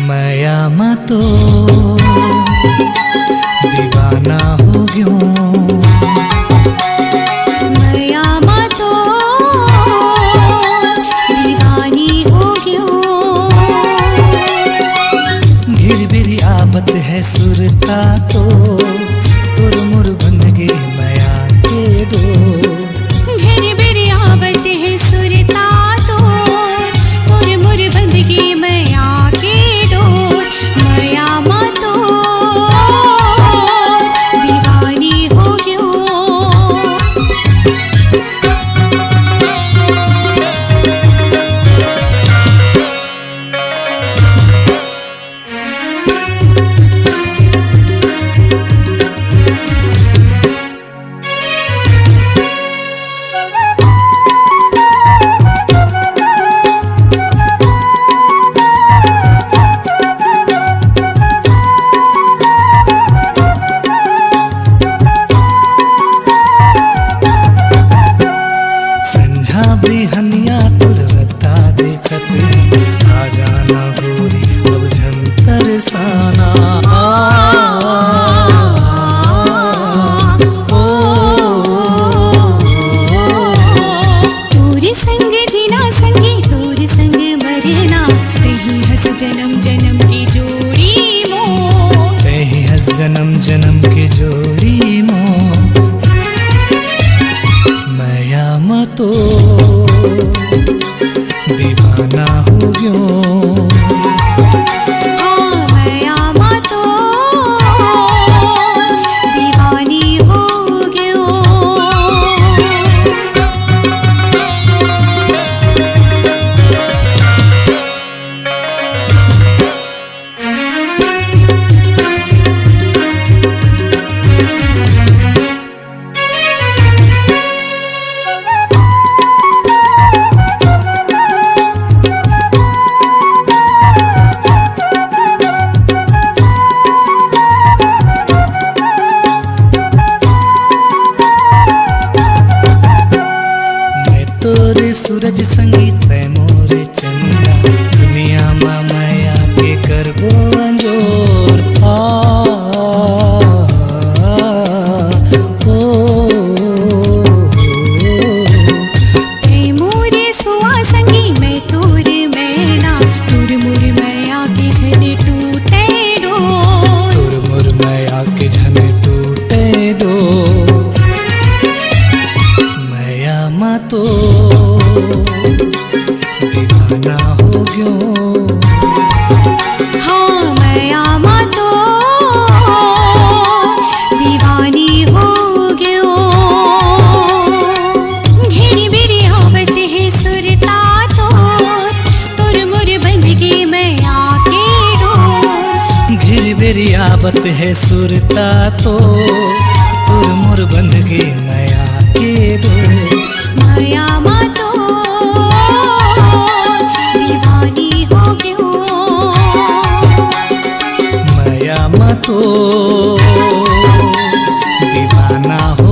माया मा तो दीवाना हो गयो, माया मा तो दीवानी हो गयो। घिर बिरी आबत है सुरता तो तुर मुर बंदगी माया के डोर। घिर बिरी आबत है सुरता तो तुर मुर बंदगी माया के डोर। माया मा तो दीवानी हो गयो। बिहनिया तुरता देखत आ जाना गोरी अब झंतर साना। तोरे संग जीना संगी तोरे संग मरना, तेही हंस जन्म जन्म की जोड़ी मो। तेही हंस जन्म जन्म की जोड़ी मो। माया मा तो दीवाना हो गयो। हाँ माया मा तो दीवानी हो गयो। तोरे सूरज संगीत मोरे चंदा, दुनिया मा माया के करबो अंजोर। मोरे सुआ संगी मैं तोरे मैना, तुर मुर माया के झने टूटे डोर। तुर मुर माया के झने टूटे डोर। माया मा तो दीवाना हो गयो। हाँ माया मा तो दीवानी हो गयो। घिरी बिरी आवत है सुरता तोर, तुर मुर बंदगी माया के डोर। घिर बिरी आबत है सुरता तो तुर मुर बंदगी माया के डोर। माया मा तो दीवानी हो गयो। माया मा तो दीवाना हो